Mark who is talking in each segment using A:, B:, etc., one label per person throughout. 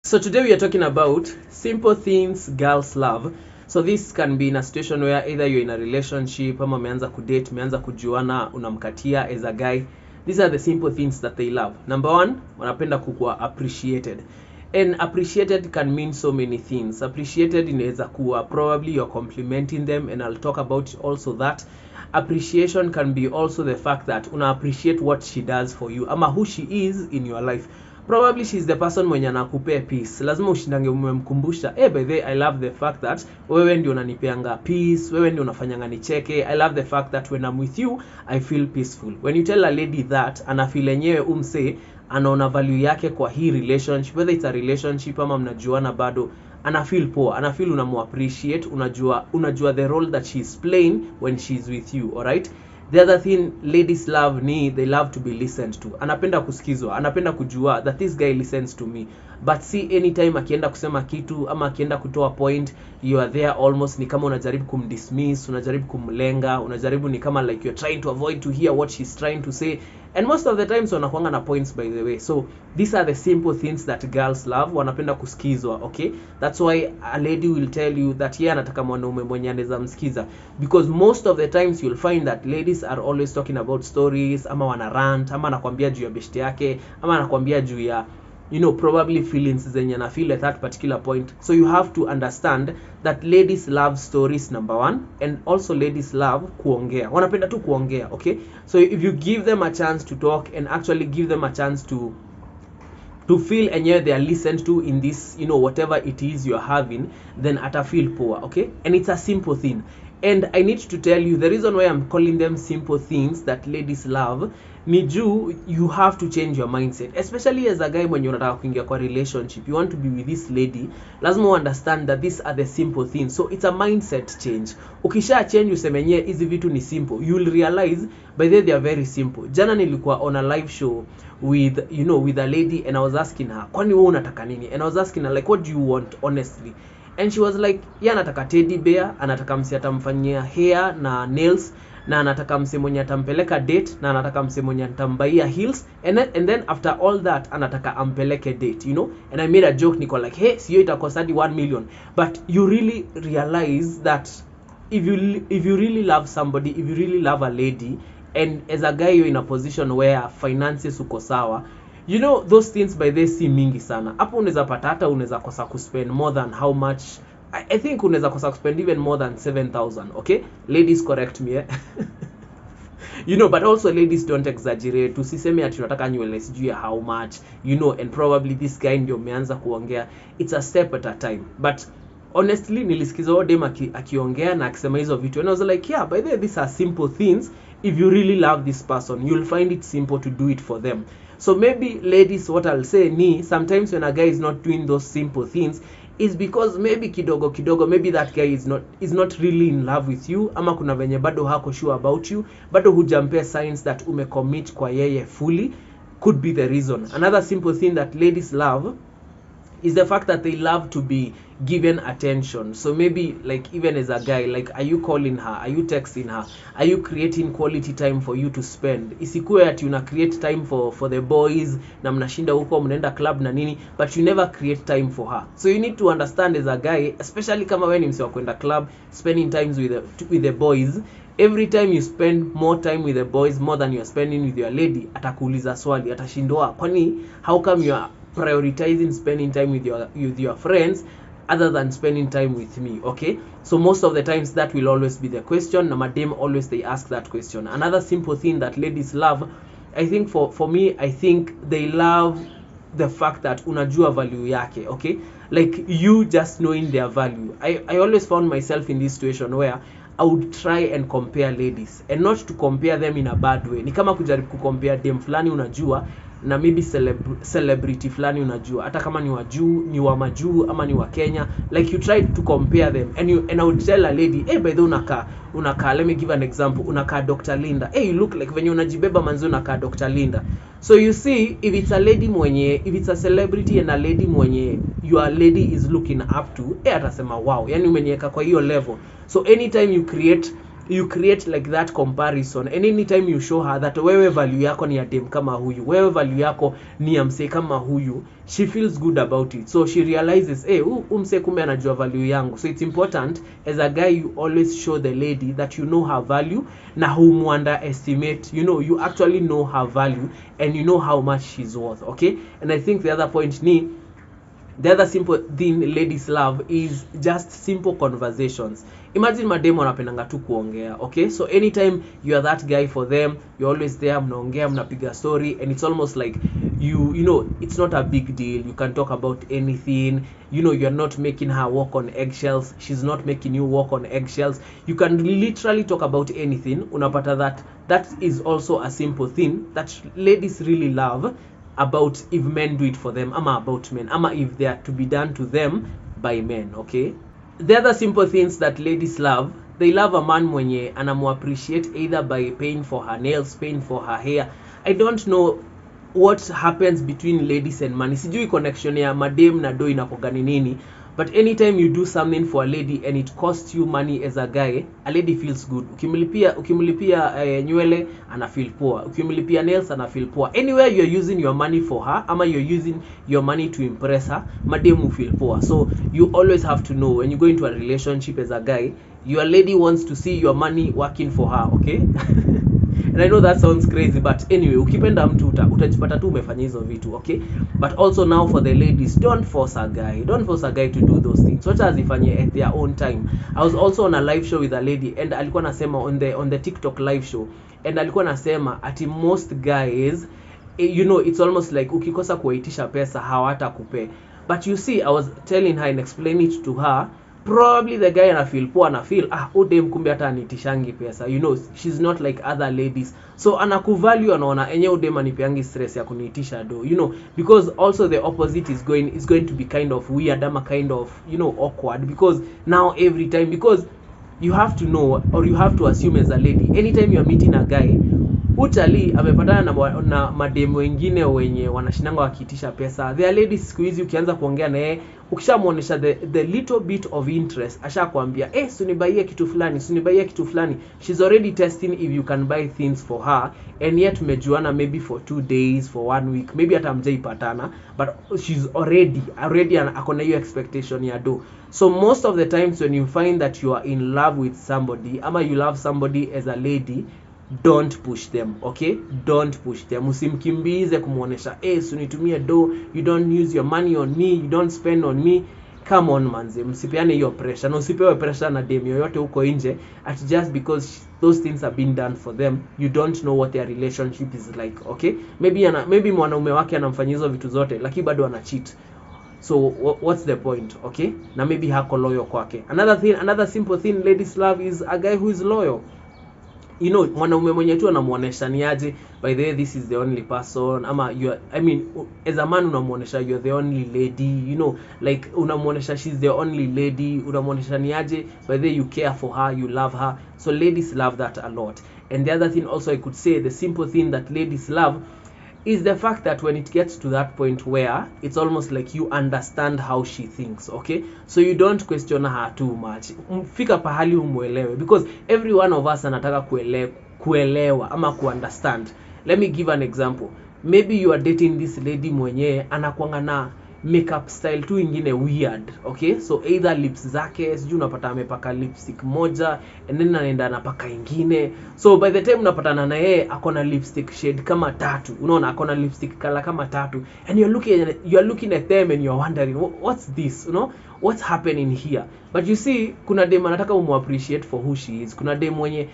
A: So today we are talking about simple things girls love. So this can be in a situation where either you're in a relationship, ama umeanza kudate, umeanza kujuana, unamkatia as a guy. These are the simple things that they love. Number one, wanapenda kukuwa appreciated. And appreciated can mean so many things. Appreciated inaweza kuwa probably you're complimenting them, and I'll talk about also that. Appreciation can be also the fact that una appreciate what she does for you, ama who she is in your life. Probably she's the person mwenye anakupea peace. Lazima ushindange umemkumbusha, by the way, I love the fact that wewe ndio unanipeanga peace, wewe ndio unafanyanga nicheke. I love the fact that when I'm with you I feel peaceful. When you tell a lady that, anafeel enyewe umse anaona value yake kwa hii relationship, whether it's a relationship ama mnajuana bado, anafeel poa, anafeel unamu appreciate, unajua the role that she's playing when she's with you. Alright, the other thing ladies love ni they love to be listened to. Anapenda kusikizwa, anapenda kujua that this guy listens to me. But see, anytime akienda kusema kitu ama akienda kutoa point, you are there almost ni kama unajaribu kumdismiss, unajaribu kumlenga, unajaribu ni kama like you're trying to avoid to hear what she's trying to say. And most of the times wanakuanga na points, by the way. So these are the simple things that girls love. Wanapenda kusikizwa, okay? That's why a lady will tell you that yeye anataka mwanaume mwenye anaweza msikiza, because most of the times you'll find that ladies are always talking about stories, ama wana rant, ama anakuambia juu ya beshte yake, ama anakuambia juu ya probably feelings zenye na feel at that particular point. So you have to understand that ladies love stories, number one, and also ladies love kuongea. Wanapenda tu kuongea, okay? So if you give them a chance to talk and actually give them a chance to feel and they are listened to in this, whatever it is you're having, then ata feel poor, okay? And it's a simple thing. And I need to tell you the reason why I'm calling them simple things that ladies love ni juu you have to change your mindset, especially as a guy when you're unataka kuingia kwa relationship, you want to be with this lady, lazima understand that these are the simple things. So it's a mindset change. Ukisha change usemenye hizi vitu ni simple, you'll realize by the way they are very simple. Jana nilikuwa on a live show with with a lady, and I was asking her, kwani wewe unataka nini? And I was asking her like, what do you want honestly? And she was like, anataka teddy bear, anataka msi atamfanyia hair na nails, na anataka msi mwenye atampeleka date, na anataka msi mwenye atambaia heels, and then after all that anataka ampeleke date, And I made a joke, niko like, hey, siyo itakosadi 1 million. But you really realize that if you really love somebody, if you really love a lady, and as a guy you're in a position where finances uko sawa, those things by they see mingi sana. Hapo unaweza pata hata unaweza kosa kuspend more than how much. I think unaweza kosa kuspend even more than 7,000, okay? Ladies correct me, but also ladies don't exaggerate. Tusiseme ati tunataka nywele sijui how much, and probably this guy ndio umeanza kuongea. It's a step at a time. But honestly nilisikiza dem akiongea na akisema hizo vitu, and I was like, yeah, by the way, these are simple things. If you really love this person, you'll find it simple to do it for them. So maybe ladies, what I'll say ni sometimes when a guy is not doing those simple things is because maybe kidogo maybe that guy is not really in love with you, ama kuna venye bado hako sure about you, bado hujampea signs that umecommit kwa yeye fully. Could be the reason. Another simple thing that ladies love is the fact that they love to be given attention. So maybe like even as a guy, like, are you calling her, are you texting her, are you creating quality time for you to spend? Isikuwe ati una create time for the boys na mnashinda huko mnaenda club na nini, but you never create time for her. So you need to understand as a guy, especially kama wewe ni mse wa kwenda club, spending times with the boys, every time you spend more time with the boys more than you are spending with your lady, atakuuliza swali, atashindwa, kwani how come you are prioritizing spending time with your friends other than spending time with me, okay? So most of the times that will always be the question. Na madam always they ask that question. Another simple thing that ladies love, I think for me, I think they love the fact that unajua value yake, okay? Like you just knowing their value. I always found myself in this situation where I would try and compare ladies, and not to compare them in a bad way. Ni kama kujaribu kucompare dem fulani unajua na maybe celebrity fulani unajua, hata kama ni wa majuu ama ni wa Kenya, like you try to compare them, and I would tell a lady, hey, by the unaka let me give an example, unaka Dr. Linda, hey, you look like venye unajibeba manzi unaka Dr. Linda. So you see, if it's a lady mwenye, if it's a celebrity and a lady mwenye your lady is looking up to, atasema wow, yani umenieka kwa hiyo level. So anytime you create you create like that comparison, and anytime you show her that wewe value yako ni ya dem kama huyu, wewe value yako ni ya mse kama huyu, she feels good about it. So she realizes, hey, mse kumbe anajua value yangu. So it's important as a guy, you always show the lady that you know her value na humu underestimate. You actually know her value and you know how much she's worth. Okay, and I think the other point ni, the other simple thing ladies love is just simple conversations. Imagine mademo wanapendanga tu kuongea, okay? So anytime you are that guy for them, you're always there, mnaongea, mnapiga story, and it's almost like it's not a big deal. You can talk about anything. You're not making her walk on eggshells. She's not making you walk on eggshells. You can literally talk about anything. Unapata that is also a simple thing that ladies really love about if men do it for them, ama about men, ama if they are to be done to them by men, okay? The other simple things that ladies love, they love a man mwenye anamu appreciate either by paying for her nails, paying for her hair. I don't know what happens between ladies and money. Sijui connection ya madem na do inapogani nini, but anytime you do something for a lady and it costs you money as a guy, a lady feels good. Ukimlipia nywele ana feel poor. Ukimlipia nails ana feel poor. Anywhere you're using your money for her, ama you're using your money to impress her, madem will feel poor. So you always have to know when you go into a relationship as a guy, your lady wants to see your money working for her, okay? And I know that sounds crazy, but anyway, ukipenda mtu utajipata tu umefanya hizo vitu, okay? But also now for the ladies, don't force a guy to do those things. Wacha azifanye at their own time. I was also on a live show with a lady, and alikuwa nasema on the TikTok live show, and alikuwa nasema ati most guys, it's almost like ukikosa kuwaitisha pesa hawata kupe. But you see, I was telling her and explaining it to her, probably the guy ana feel poor, ana feel udem kumbe hata anitishangi pesa, she's not like other ladies, so anakuvalue, anaona enye udem anipeangi stress ya kuniitisha do, because also the opposite is going to be kind of weird, ama kind of awkward, because now every time, because you have to know, or you have to assume as a lady, anytime you are meeting a guy, utali amepatana na mademo wengine wenye wanashinanga wakiitisha pesa. There are ladies siku hizi ukianza kuongea na yeye, ukishamuonesha the little bit of interest, ashakwambia sunibaie kitu fulani, she's already testing if you can buy things for her, and yet mejuana maybe for 2 days, for 1 week, maybe hata mjaipatana, but she's already akona hiyo expectation ya do. So most of the times when you find that you are in love with somebody, ama you love somebody as a lady, don't push them, okay? Don't push them. Usimkimbize kumuonesha sunitumie do, you don't use your money on me, you don't spend on me. Come on manze, msipeane hiyo pressure. Na usipewe pressure na dem yoyote huko nje at just because those things have been done for them. You don't know what their relationship is like, okay? Maybe mwanaume wake anamfanyia hizo vitu zote lakini bado ana cheat. So what's the point, okay? Na maybe hako loyal kwake. Another simple thing ladies love is a guy who is loyal. Mwanaume mwenye tu anamuonesha ni aje, by the way, this is the only person, ama as a man unamuonesha you're the only lady, like unamuonesha she's the only lady, unamuonesha ni aje, by the way, you care for her, you love her. So ladies love that a lot. And the other thing also I could say, the simple thing that ladies love is the fact that when it gets to that point where it's almost like you understand how she thinks, okay? So you don't question her too much. Fika pahali umuelewe, because every one of us anataka kuelewa ama understand. Let me give an example. Maybe you are dating this lady mwenye anakuanga na makeup style tu ingine weird, okay? So either lips zake, sijui unapata amepaka lipstick moja and then anaenda anapaka ingine. So by the time unapatana na yeye akona lipstick shade kama 3, unaona akona lipstick color kama 3, and you're looking at them and you're wondering what's this, what's happening here. But you see, kuna dem anataka appreciate for who she is. Kuna dem mwenye,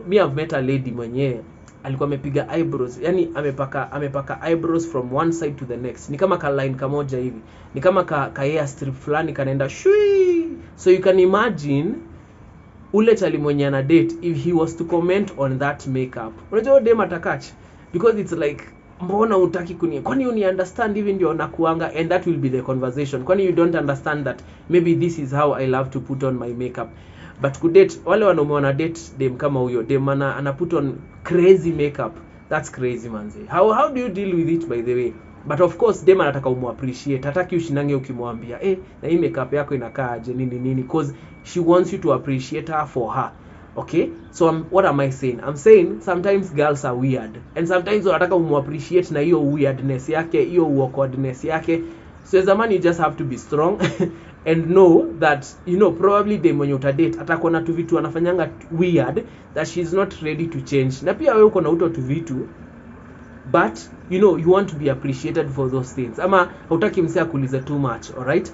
A: me I've met a lady mwenye alikuwa amepiga eyebrows, yani amepaka eyebrows from one side to the next, ni kama ka line kamoja hivi, ni kama ka hair strip fulani kanaenda shui. So you can imagine ule chali mwenye ana date, if he was to comment on that makeup, unajua dem atakach, because it's like mbona utaki kwani uni understand hivi ndio nakuanga, and that will be the conversation. Kwani you don't understand that maybe this is how I love to put on my makeup. But kudate, wale wanaume wana date dem kama huyo, dem ana put on crazy makeup, that's crazy manze. How do you deal with it, by the way? But of course dem anataka appreciate, hataki ushinange ukimwambia na hii makeup yako inakaa aje nini, because she wants you to appreciate her for her. Okay, so what am I saying? I'm saying sometimes girls are weird, and sometimes unataka appreciate na hiyo weirdness yake, hiyo awkwardness yake. So as a man you just have to be strong and know that probably dem mwenye utadate atakuwa na tu vitu anafanyanga weird that she's not ready to change. Na pia wewe uko na uto tu vitu, but you want to be appreciated for those things. Ama hutaki msea kuulize too much, alright?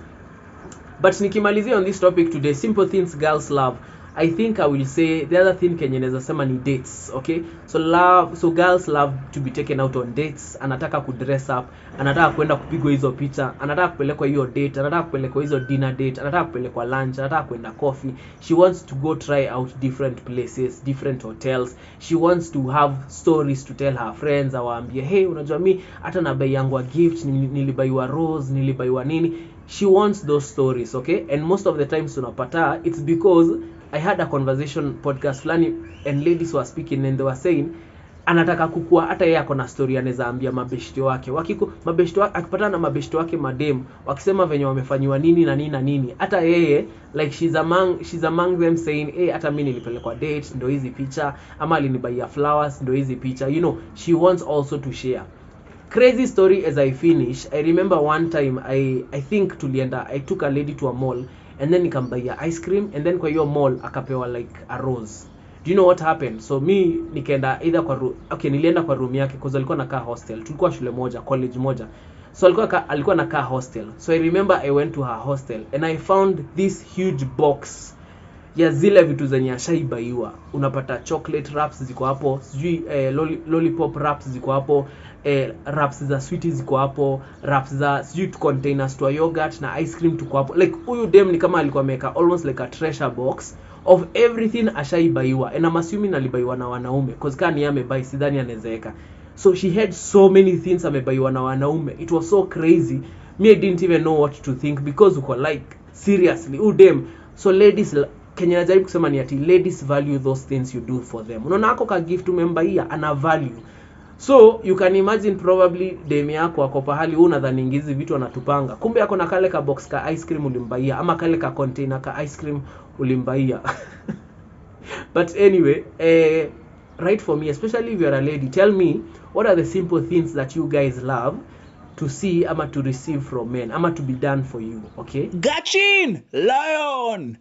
A: But nikimalizia on this topic today, simple things girls love, I think I will say the other thing Kenya naweza sema ni dates, okay? So girls love to be taken out on dates. Anataka ku dress up, anataka kwenda kupigwa hizo picha, anataka kupelekwa hiyo date, anataka kupelekwa hizo dinner date, anataka kupelekwa lunch, anataka kwenda coffee. She wants to go try out different places, different hotels. She wants to have stories to tell her friends, awaambie, hey, unajua mimi hata na buy yangu a gift, nilibaiwa rose, nilibaiwa nini. She wants those stories, okay? And most of the times unapata it's because I had a conversation podcast flani and ladies were speaking and they were saying anataka kukua hata yeye ako na story anaweza ambia mabeshte wake. Mabeshte wake akipatana na mabeshte wake madem wakisema venye wamefanywa nini na nini na nini, hata yeye like she's among them saying hata mimi nilipelekwa date ndio hizi picha, ama alinibuy flowers ndio hizi picha. She wants also to share. Crazy story as I finish. I remember one time I think I took a lady to a mall and then nikambaya ice cream and then kwa hiyo mall akapewa like a rose. Do you know what happened? So me nikaenda either nilienda kwa room yake because alikuwa nakaa hostel. Tulikuwa shule moja, college moja. So alikuwa nakaa hostel. So I remember I went to her hostel and I found this huge box ya zile vitu zenye ashaibaiwa. Unapata chocolate wraps ziko hapo, sijui lollipop wraps ziko hapo, wraps za sweeties ziko hapo, wraps za sijui containers to yogurt na ice cream tuko hapo. Like huyu dem ni kama alikuwa ameka almost like a treasure box of everything ashaibaiwa. And I'm assuming alibaiwa na wanaume because kani yeye amebai sidhani anazeeka. So she had so many things amebaiwa na wanaume. It was so crazy. Me I didn't even know what to think because uko like seriously huyu dem. So ladies, Kenya najaribu kusema ni ati ladies value those things you do for them. Unaona ako ka gift umembaia ana value. So you can imagine probably dem yako ako pahali unadhani ngizi vitu anatupanga. Kumbe yako na kale ka box ka ice cream ulimbaia ama kale ka container ka ice cream ulimbaia. But anyway, write for me, especially if you are a lady. Tell me what are the simple things that you guys love to see ama to receive from men ama to be done for you, okay?
B: Gachin Lion